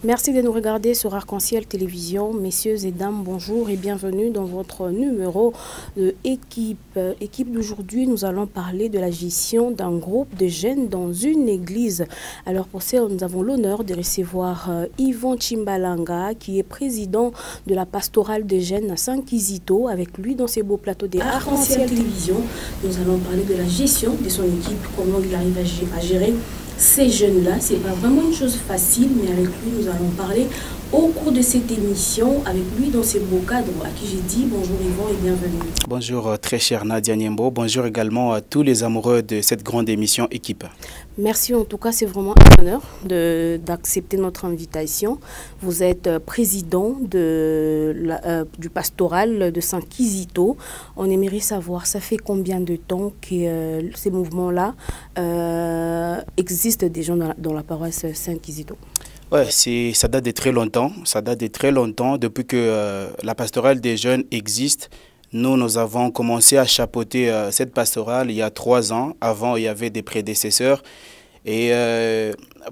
Merci de nous regarder sur Arc-en-Ciel Télévision. Messieurs et dames, bonjour et bienvenue dans votre numéro de Équipe. Équipe d'aujourd'hui, nous allons parler de la gestion d'un groupe de jeunes dans une église. Alors pour ça, nous avons l'honneur de recevoir Yvon Chimbalanga, qui est président de la pastorale des jeunes à Saint-Kizito. Avec lui, dans ces beaux plateaux de Arc-en-Ciel Télévision, nous allons parler de la gestion de son équipe, comment il arrive à gérer ces jeunes-là. C'est pas vraiment une chose facile, mais avec lui, nous allons parler au cours de cette émission, avec lui dans ces beaux cadres, à qui j'ai dit bonjour Yvon et bienvenue. Bonjour très cher Nadia Niembo, bonjour également à tous les amoureux de cette grande émission Équipe. Merci, en tout cas c'est vraiment un honneur d'accepter notre invitation. Vous êtes président du pastoral de Saint-Kizito. On aimerait savoir, ça fait combien de temps que ces mouvements-là existent déjà dans la paroisse Saint-Kizito? Ouais, ça date de très longtemps. Ça date de très longtemps. Depuis que la pastorale des jeunes existe, nous avons commencé à chapeauter cette pastorale il y a 3 ans. Avant, il y avait des prédécesseurs. Et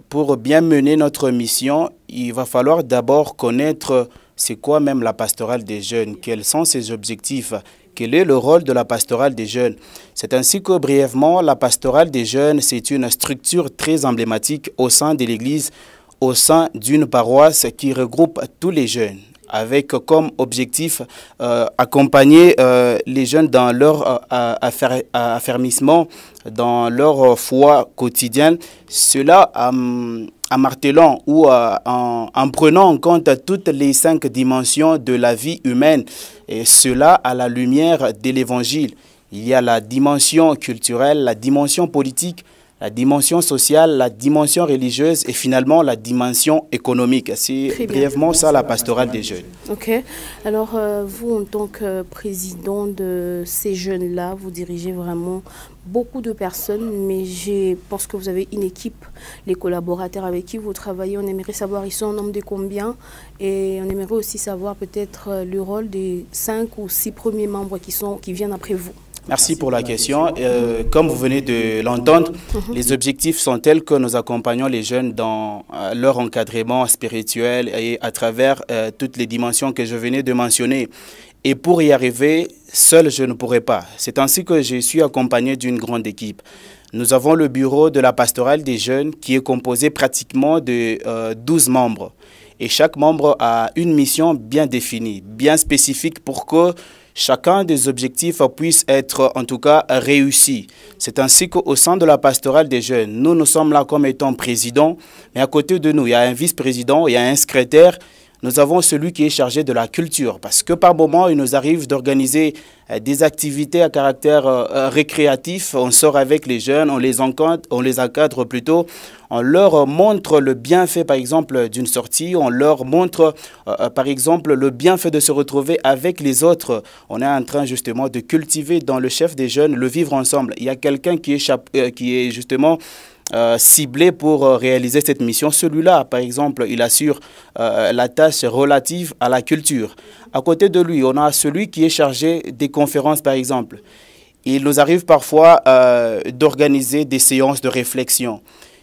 pour bien mener notre mission, il va falloir d'abord connaître c'est quoi même la pastorale des jeunes, quels sont ses objectifs, quel est le rôle de la pastorale des jeunes. C'est ainsi que brièvement, la pastorale des jeunes, c'est une structure très emblématique au sein de l'Église, au sein d'une paroisse qui regroupe tous les jeunes, avec comme objectif accompagner les jeunes dans leur affermissement, dans leur foi quotidienne. Cela en martelant ou en prenant en compte toutes les 5 dimensions de la vie humaine, et cela à la lumière de l'Évangile. Il y a la dimension culturelle, la dimension politique, la dimension sociale, la dimension religieuse et finalement la dimension économique. C'est brièvement ça la pastorale des jeunes. Ok. Alors vous, en tant que président de ces jeunes-là, vous dirigez vraiment beaucoup de personnes, mais je pense que vous avez une équipe, les collaborateurs avec qui vous travaillez. On aimerait savoir, ils sont en nombre de combien, et on aimerait aussi savoir peut-être le rôle des 5 ou 6 premiers membres qui viennent après vous. Merci pour la question. Comme vous venez de l'entendre, les objectifs sont tels que nous accompagnons les jeunes dans leur encadrement spirituel et à travers toutes les dimensions que je venais de mentionner. Et pour y arriver, seul je ne pourrais pas. C'est ainsi que je suis accompagné d'une grande équipe. Nous avons le bureau de la pastorale des jeunes qui est composé pratiquement de 12 membres. Et chaque membre a une mission bien définie, bien spécifique pour que chacun des objectifs puisse être en tout cas réussi. C'est ainsi qu'au sein de la pastorale des jeunes, nous sommes là comme étant président, mais à côté de nous, il y a un vice-président, il y a un secrétaire. Nous avons celui qui est chargé de la culture, parce que par moment, il nous arrive d'organiser des activités à caractère récréatif. On sort avec les jeunes, on les encadre plutôt. On leur montre le bienfait, par exemple, d'une sortie. On leur montre, par exemple, le bienfait de se retrouver avec les autres. On est en train justement de cultiver dans le chef des jeunes le vivre ensemble. Il y a quelqu'un qui est justement ciblé pour réaliser cette mission. Celui-là, par exemple, il assure la tâche relative à la culture. À côté de lui, on a celui qui est chargé des conférences, par exemple. Il nous arrive parfois d'organiser des séances de réflexion.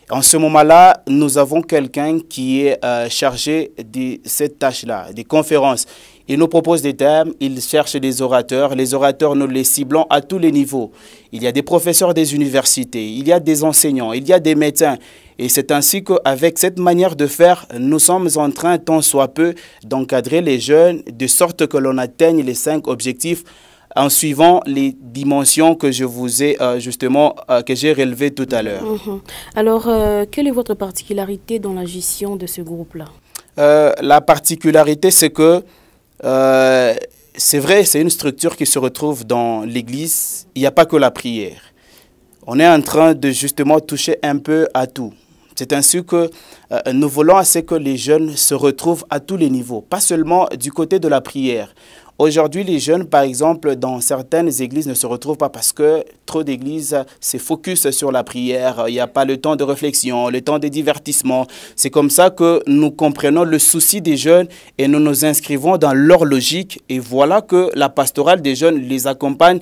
En ce moment-là, nous avons quelqu'un qui est chargé de cette tâche-là, des conférences. Il nous propose des thèmes, il cherche des orateurs. Les orateurs, nous les ciblons à tous les niveaux. Il y a des professeurs des universités, il y a des enseignants, il y a des médecins. Et c'est ainsi qu'avec cette manière de faire, nous sommes en train, tant soit peu, d'encadrer les jeunes de sorte que l'on atteigne les 5 objectifs en suivant les dimensions que je vous ai que j'ai relevées tout à l'heure. Alors, quelle est votre particularité dans la gestion de ce groupe-là? La particularité, c'est que c'est vrai, c'est une structure qui se retrouve dans l'Église. Il n'y a pas que la prière. On est en train de justement toucher un peu à tout. C'est ainsi que nous voulons à ce que les jeunes se retrouvent à tous les niveaux, pas seulement du côté de la prière. Aujourd'hui, les jeunes, par exemple, dans certaines églises ne se retrouvent pas parce que trop d'églises se focus sur la prière. Il n'y a pas le temps de réflexion, le temps de divertissement. C'est comme ça que nous comprenons le souci des jeunes et nous nous inscrivons dans leur logique. Et voilà que la pastorale des jeunes les accompagne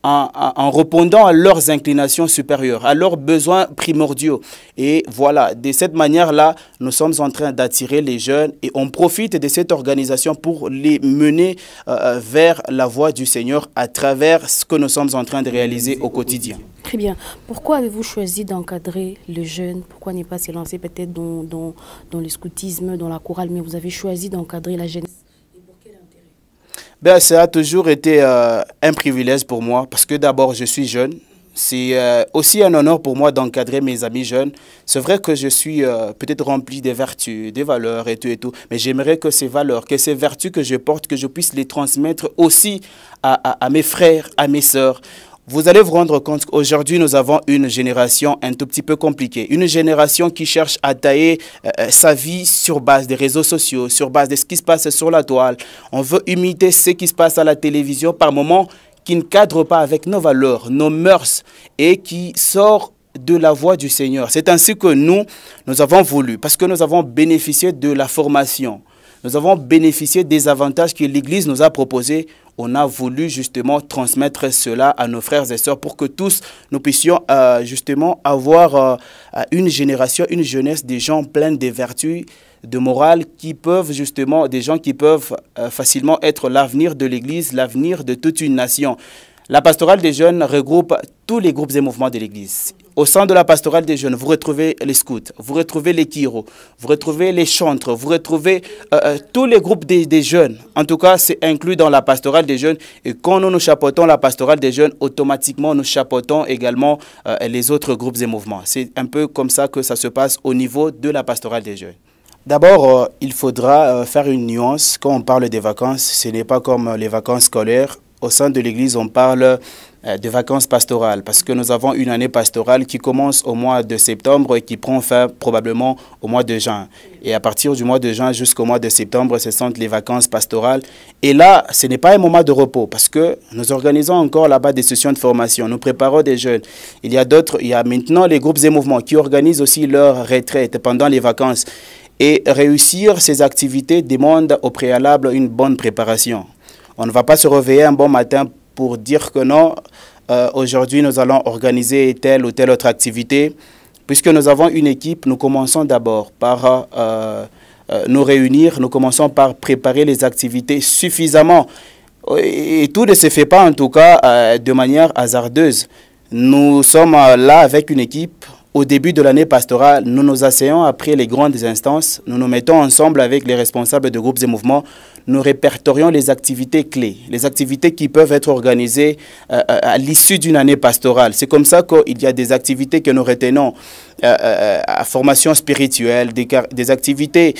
en répondant à leurs inclinations supérieures, à leurs besoins primordiaux. Et voilà, de cette manière-là, nous sommes en train d'attirer les jeunes et on profite de cette organisation pour les mener vers la voie du Seigneur à travers ce que nous sommes en train de réaliser au quotidien. Très bien. Pourquoi avez-vous choisi d'encadrer les jeunes? Pourquoi ne pas se lancer peut-être dans le scoutisme, dans la chorale, mais vous avez choisi d'encadrer la jeunesse? Ben, ça a toujours été un privilège pour moi parce que d'abord, je suis jeune. C'est aussi un honneur pour moi d'encadrer mes amis jeunes. C'est vrai que je suis peut-être rempli des vertus, des valeurs et tout. Mais j'aimerais que ces valeurs, que ces vertus que je porte, que je puisse les transmettre aussi à mes frères, à mes sœurs. Vous allez vous rendre compte qu'aujourd'hui, nous avons une génération un tout petit peu compliquée. Une génération qui cherche à tailler sa vie sur base des réseaux sociaux, sur base de ce qui se passe sur la toile. On veut imiter ce qui se passe à la télévision par moments qui ne cadre pas avec nos valeurs, nos mœurs et qui sort de la voie du Seigneur. C'est ainsi que nous avons voulu, parce que nous avons bénéficié de la formation. Nous avons bénéficié des avantages que l'Église nous a proposés. On a voulu justement transmettre cela à nos frères et sœurs pour que tous nous puissions justement avoir une génération, une jeunesse des gens pleins de vertus, de morale, qui peuvent justement, des gens qui peuvent facilement être l'avenir de l'Église, l'avenir de toute une nation. La pastorale des jeunes regroupe tous les groupes et mouvements de l'Église. Au sein de la pastorale des jeunes, vous retrouvez les scouts, vous retrouvez les kiros, vous retrouvez les chantres, vous retrouvez tous les groupes des jeunes. En tout cas, c'est inclus dans la pastorale des jeunes. Et quand nous chapeautons la pastorale des jeunes, automatiquement, nous chapeautons également les autres groupes et mouvements. C'est un peu comme ça que ça se passe au niveau de la pastorale des jeunes. D'abord, il faudra faire une nuance. Quand on parle des vacances, ce n'est pas comme les vacances scolaires. Au sein de l'Église, on parle de vacances pastorales parce que nous avons une année pastorale qui commence au mois de septembre et qui prend fin probablement au mois de juin. Et à partir du mois de juin jusqu'au mois de septembre, ce sont les vacances pastorales. Et là, ce n'est pas un moment de repos parce que nous organisons encore là-bas des sessions de formation. Nous préparons des jeunes. Il y a maintenant les groupes et mouvements qui organisent aussi leur retraite pendant les vacances. Et réussir ces activités demande au préalable une bonne préparation. On ne va pas se réveiller un bon matin pour dire que non, aujourd'hui nous allons organiser telle ou telle autre activité. Puisque nous avons une équipe, nous commençons d'abord par nous réunir, nous commençons par préparer les activités suffisamment. Et tout ne se fait pas en tout cas de manière hasardeuse. Nous sommes là avec une équipe. Au début de l'année pastorale, nous nous asseyons après les grandes instances, nous nous mettons ensemble avec les responsables de groupes et mouvements, nous répertorions les activités clés, les activités qui peuvent être organisées à l'issue d'une année pastorale. C'est comme ça qu'il y a des activités que nous retenons à formation spirituelle, des activités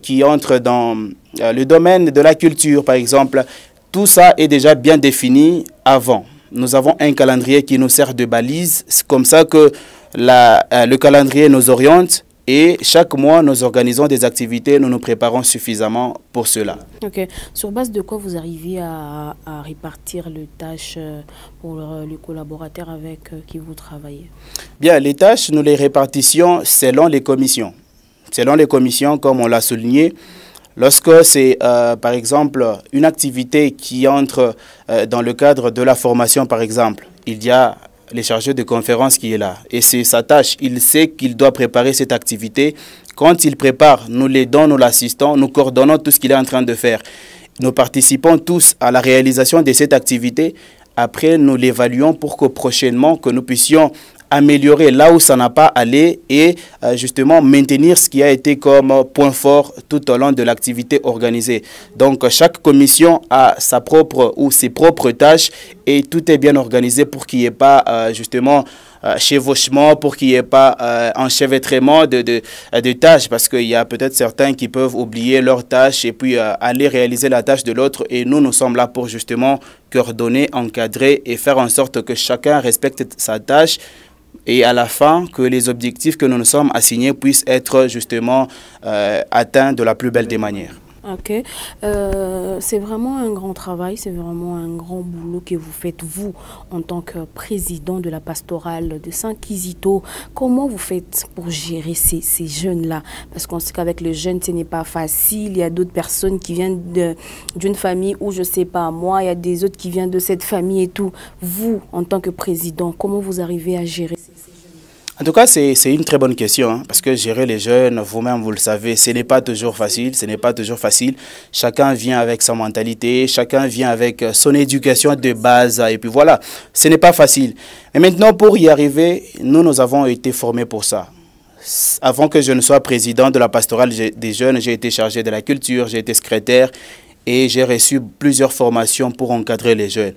qui entrent dans le domaine de la culture, par exemple. Tout ça est déjà bien défini avant. Nous avons un calendrier qui nous sert de balise. C'est comme ça que le calendrier nous oriente et chaque mois, nous organisons des activités, nous nous préparons suffisamment pour cela. Ok. Sur base de quoi vous arrivez à répartir les tâches pour les collaborateurs avec qui vous travaillez? Bien, les tâches, nous les répartissions selon les commissions. Selon les commissions, comme on l'a souligné. Lorsque c'est, par exemple, une activité qui entre dans le cadre de la formation, par exemple, il y a le chargé de conférence qui est là. Et c'est sa tâche. Il sait qu'il doit préparer cette activité. Quand il prépare, nous l'aidons, nous l'assistons, nous coordonnons tout ce qu'il est en train de faire. Nous participons tous à la réalisation de cette activité. Après, nous l'évaluons pour que prochainement, que nous puissions améliorer là où ça n'a pas allé et justement maintenir ce qui a été comme point fort tout au long de l'activité organisée. Donc chaque commission a sa propre ou ses propres tâches et tout est bien organisé pour qu'il n'y ait pas justement chevauchement, pour qu'il n'y ait pas enchevêtrement de tâches, parce qu'il y a peut-être certains qui peuvent oublier leurs tâches et puis aller réaliser la tâche de l'autre, et nous sommes là pour justement coordonner, encadrer et faire en sorte que chacun respecte sa tâche et à la fin que les objectifs que nous nous sommes assignés puissent être justement atteints de la plus belle des manières. Ok, c'est vraiment un grand travail, c'est vraiment un grand boulot que vous faites, vous, en tant que président de la pastorale de Saint-Kizito. Comment vous faites pour gérer ces jeunes-là? Parce qu'on sait qu'avec les jeunes, ce n'est pas facile. Il y a d'autres personnes qui viennent d'une famille où, je ne sais pas, moi, il y a des autres qui viennent de cette famille et tout. Vous, en tant que président, comment vous arrivez à gérer ces jeunes? En tout cas, c'est une très bonne question, hein, parce que gérer les jeunes, vous-même, vous le savez, ce n'est pas toujours facile, ce n'est pas toujours facile. Chacun vient avec sa mentalité, chacun vient avec son éducation de base, et puis voilà, ce n'est pas facile. Et maintenant, pour y arriver, nous avons été formés pour ça. Avant que je ne sois président de la pastorale des jeunes, j'ai été chargé de la culture, j'ai été secrétaire, et j'ai reçu plusieurs formations pour encadrer les jeunes.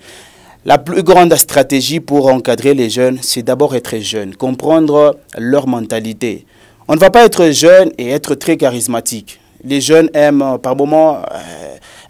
La plus grande stratégie pour encadrer les jeunes, c'est d'abord être jeune, comprendre leur mentalité. On ne va pas être jeune et être très charismatique. Les jeunes aiment par moments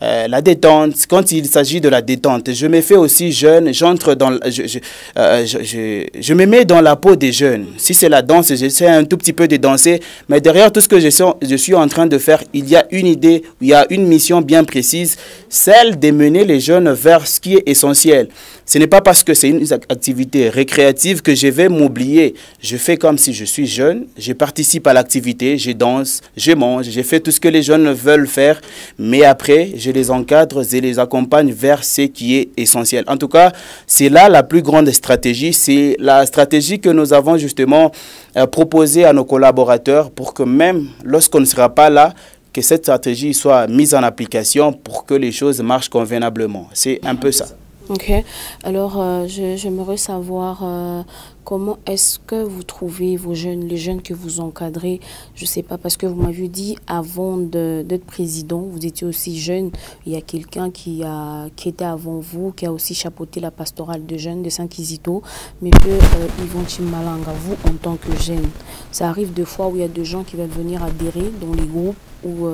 la détente. Quand il s'agit de la détente, je me fais aussi jeune, j'entre dans, je me mets dans la peau des jeunes. Si c'est la danse, j'essaie un tout petit peu de danser, mais derrière tout ce que je suis en train de faire, il y a une idée, il y a une mission bien précise, celle de mener les jeunes vers ce qui est essentiel. Ce n'est pas parce que c'est une activité récréative que je vais m'oublier. Je fais comme si je suis jeune, je participe à l'activité, je danse, je mange, je fais tout ce que les jeunes veulent faire, mais après, je les encadre et les accompagne vers ce qui est essentiel. En tout cas, c'est là la plus grande stratégie, c'est la stratégie que nous avons justement proposée à nos collaborateurs pour que même lorsqu'on ne sera pas là, que cette stratégie soit mise en application pour que les choses marchent convenablement. C'est un peu ça. Ok, alors j'aimerais savoir comment est-ce que vous trouvez vos jeunes, les jeunes que vous encadrez, je ne sais pas, parce que vous m'avez dit avant d'être président, vous étiez aussi jeune, il y a quelqu'un qui était avant vous, qui a aussi chapeauté la pastorale de jeunes de Saint-Kizito, M. Yvon Chimalanga, vous en tant que jeune, ça arrive des fois où il y a des gens qui veulent venir adhérer dans les groupes ou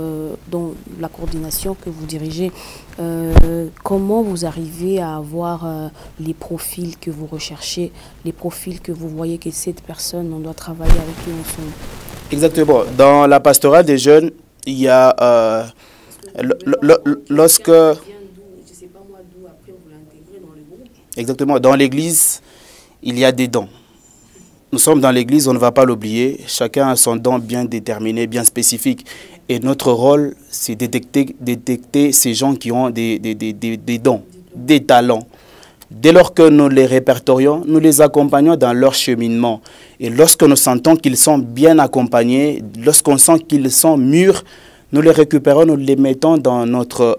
dans la coordination que vous dirigez. Comment vous arrivez à avoir les profils que vous recherchez, les profils que vous voyez que cette personne, on doit travailler avec eux ensemble? Exactement. Dans la pastorale des jeunes, il y a lorsque... Exactement. Dans l'église, il y a des dons. Nous sommes dans l'église, on ne va pas l'oublier. Chacun a son don bien déterminé, bien spécifique. Et notre rôle, c'est détecter ces gens qui ont des dons, des talents. Dès lors que nous les répertorions, nous les accompagnons dans leur cheminement. Et lorsque nous sentons qu'ils sont bien accompagnés, lorsqu'on sent qu'ils sont mûrs, nous les récupérons, nous les mettons dans notre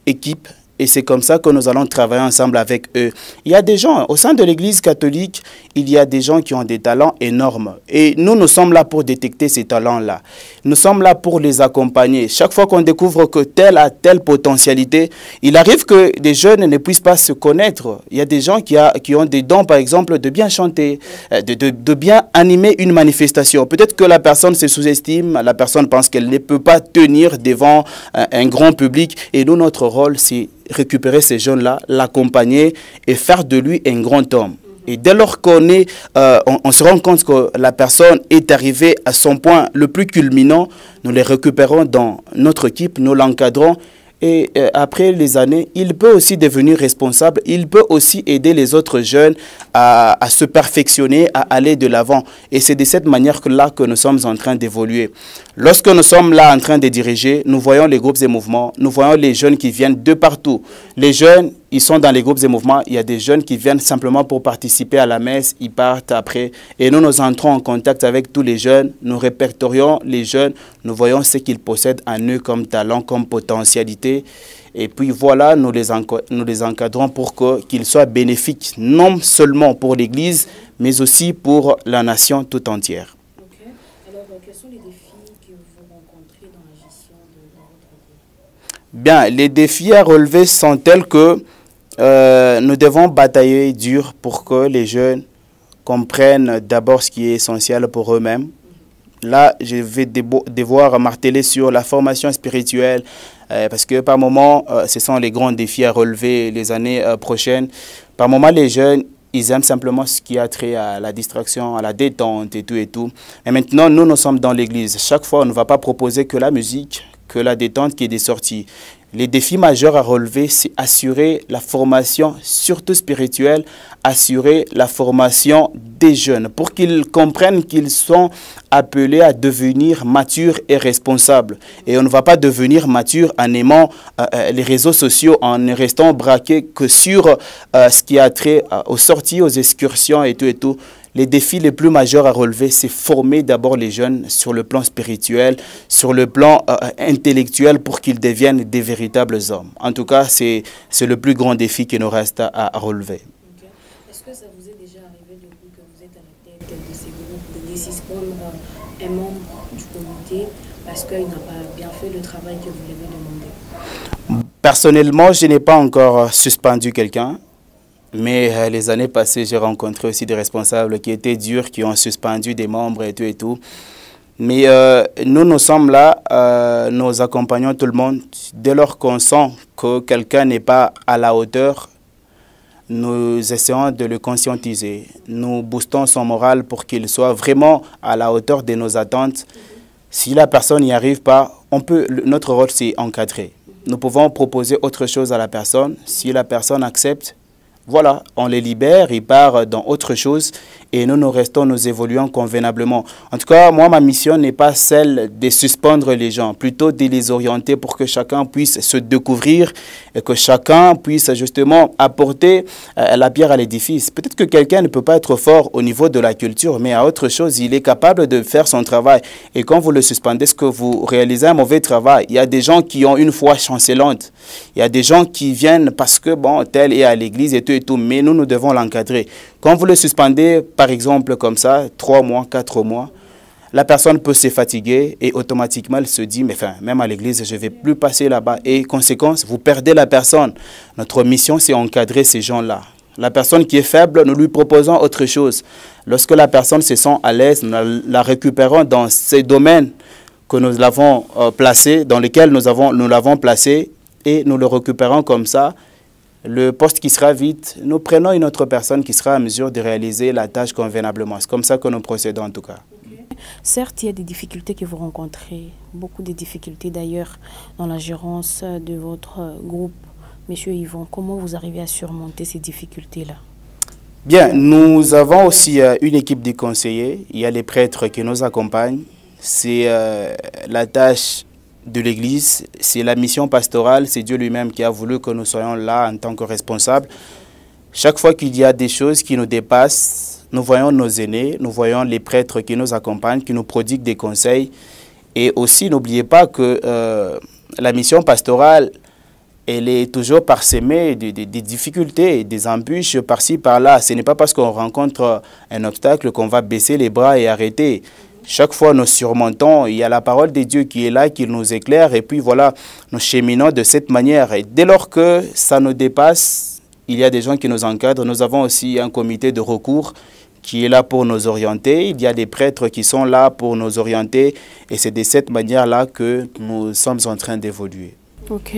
équipe. Et c'est comme ça que nous allons travailler ensemble avec eux. Il y a des gens, au sein de l'Église catholique, il y a des gens qui ont des talents énormes. Et nous sommes là pour détecter ces talents-là. Nous sommes là pour les accompagner. Chaque fois qu'on découvre que tel a telle potentialité, il arrive que des jeunes ne puissent pas se connaître. Il y a des gens qui ont des dons, par exemple, de bien chanter, de bien animer une manifestation. Peut-être que la personne se sous-estime, la personne pense qu'elle ne peut pas tenir devant un grand public. Et nous, notre rôle, c'est récupérer ces jeunes-là, l'accompagner et faire de lui un grand homme. Et dès lors qu'on on se rend compte que la personne est arrivée à son point le plus culminant, nous les récupérons dans notre équipe, nous l'encadrons. Et après les années, il peut aussi devenir responsable, il peut aussi aider les autres jeunes à se perfectionner, à aller de l'avant. Et c'est de cette manière-là que nous sommes en train d'évoluer. Lorsque nous sommes là en train de diriger, nous voyons les groupes et mouvements, nous voyons les jeunes qui viennent de partout. Les jeunes, ils sont dans les groupes et mouvements. Il y a des jeunes qui viennent simplement pour participer à la messe, ils partent après. Et nous entrons en contact avec tous les jeunes, nous répertorions les jeunes, nous voyons ce qu'ils possèdent en eux comme talent, comme potentialité. Et puis voilà, nous les encadrons pour qu'ils soient bénéfiques, non seulement pour l'Église, mais aussi pour la nation tout entière. Okay. Alors, quels sont les défis que vous rencontrez dans la gestion de votre groupe? Bien, les défis à relever sont tels que nous devons batailler dur pour que les jeunes comprennent d'abord ce qui est essentiel pour eux-mêmes. Là, je vais devoir marteler sur la formation spirituelle parce que par moment, ce sont les grands défis à relever les années prochaines. Par moment, les jeunes, ils aiment simplement ce qui a trait à la distraction, à la détente et tout et tout. Et maintenant, nous sommes dans l'église. Chaque fois, on ne va pas proposer que la musique, que la détente qui est des sorties. Les défis majeurs à relever, c'est assurer la formation, surtout spirituelle, assurer la formation des jeunes pour qu'ils comprennent qu'ils sont appelés à devenir matures et responsables. Et on ne va pas devenir mature en aimant les réseaux sociaux, en ne restant braqué que sur ce qui a trait aux sorties, aux excursions et tout et tout. Les défis les plus majeurs à relever, c'est former d'abord les jeunes sur le plan spirituel, sur le plan intellectuel pour qu'ils deviennent des véritables hommes. En tout cas, c'est le plus grand défi qui nous reste à relever. Okay. Est-ce que ça vous est déjà arrivé depuis que vous êtes à la tête de ces groupes de suspendre un membre du comité parce qu'il n'a pas bien fait le travail que vous lui avez demandé? Personnellement, je n'ai pas encore suspendu quelqu'un. Mais les années passées, j'ai rencontré aussi des responsables qui étaient durs, qui ont suspendu des membres et tout et tout. Mais nous sommes là, nous accompagnons tout le monde. Dès lors qu'on sent que quelqu'un n'est pas à la hauteur, nous essayons de le conscientiser. Nous boostons son moral pour qu'il soit vraiment à la hauteur de nos attentes. Si la personne n'y arrive pas, notre rôle c'est encadrer. Nous pouvons proposer autre chose à la personne. Si la personne accepte, voilà, on les libère, ils partent dans autre chose et nous restons, nous évoluons convenablement. En tout cas, moi, ma mission n'est pas celle de suspendre les gens, plutôt de les orienter pour que chacun puisse se découvrir et que chacun puisse justement apporter la pierre à l'édifice. Peut-être que quelqu'un ne peut pas être fort au niveau de la culture, mais à autre chose, il est capable de faire son travail. Et quand vous le suspendez, est-ce que vous réalisez un mauvais travail? Il y a des gens qui ont une foi chancelante. Il y a des gens qui viennent parce que, bon, tel est à l'église et tout, mais nous devons l'encadrer. Quand vous le suspendez, par exemple, comme ça, 3 mois, 4 mois, la personne peut se fatiguer et automatiquement elle se dit, mais enfin, même à l'église, je ne vais plus passer là-bas. Et conséquence, vous perdez la personne. Notre mission, c'est encadrer ces gens-là. La personne qui est faible, nous lui proposons autre chose. Lorsque la personne se sent à l'aise, nous la récupérons dans ces domaines que nous l'avons placé, dans lesquels nous l'avons placé, et nous le récupérons comme ça. Le poste qui sera vide, nous prenons une autre personne qui sera à mesure de réaliser la tâche convenablement. C'est comme ça que nous procédons en tout cas. Okay. Certes, il y a des difficultés que vous rencontrez, beaucoup de difficultés d'ailleurs dans la gérance de votre groupe. Monsieur Yvon, comment vous arrivez à surmonter ces difficultés-là? Bien, nous avons aussi une équipe de conseillers. Il y a les prêtres qui nous accompagnent. C'est la tâche de l'Église, c'est la mission pastorale, c'est Dieu lui-même qui a voulu que nous soyons là en tant que responsables. Chaque fois qu'il y a des choses qui nous dépassent, nous voyons nos aînés, nous voyons les prêtres qui nous accompagnent, qui nous prodiguent des conseils. Et aussi, n'oubliez pas que la mission pastorale, elle est toujours parsemée des difficultés, des embûches par-ci, par-là. Ce n'est pas parce qu'on rencontre un obstacle qu'on va baisser les bras et arrêter. Chaque fois, nous surmontons, il y a la parole de Dieu qui est là, qui nous éclaire, et puis voilà, nous cheminons de cette manière. Et dès lors que ça nous dépasse, il y a des gens qui nous encadrent. Nous avons aussi un comité de recours qui est là pour nous orienter. Il y a des prêtres qui sont là pour nous orienter, et c'est de cette manière-là que nous sommes en train d'évoluer. Ok.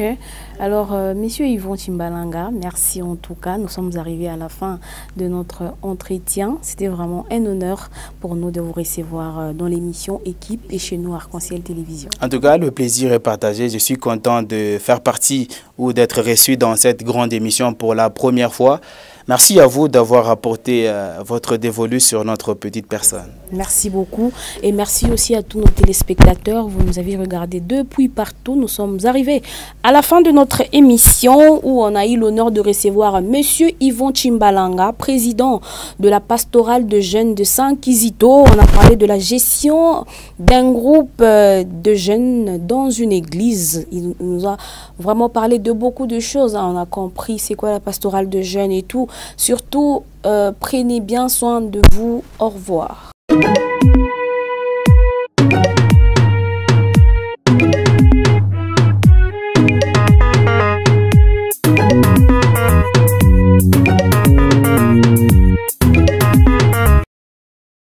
Alors, Monsieur Yvon Timbalanga, merci en tout cas. Nous sommes arrivés à la fin de notre entretien. C'était vraiment un honneur pour nous de vous recevoir dans l'émission Équipe et chez nous Arc-en-Ciel Télévision. En tout cas, le plaisir est partagé. Je suis content de faire partie ou d'être reçu dans cette grande émission pour la première fois. Merci à vous d'avoir apporté votre dévolu sur notre petite personne. Merci beaucoup et merci aussi à tous nos téléspectateurs. Vous nous avez regardé depuis partout. Nous sommes arrivés à la fin de notre émission où on a eu l'honneur de recevoir Monsieur Yvon Timbalanga, président de la pastorale de jeunes de Saint-Kizito. On a parlé de la gestion d'un groupe de jeunes dans une église. Il nous a vraiment parlé de beaucoup de choses. On a compris c'est quoi la pastorale de jeunes et tout. Surtout, prenez bien soin de vous. Au revoir.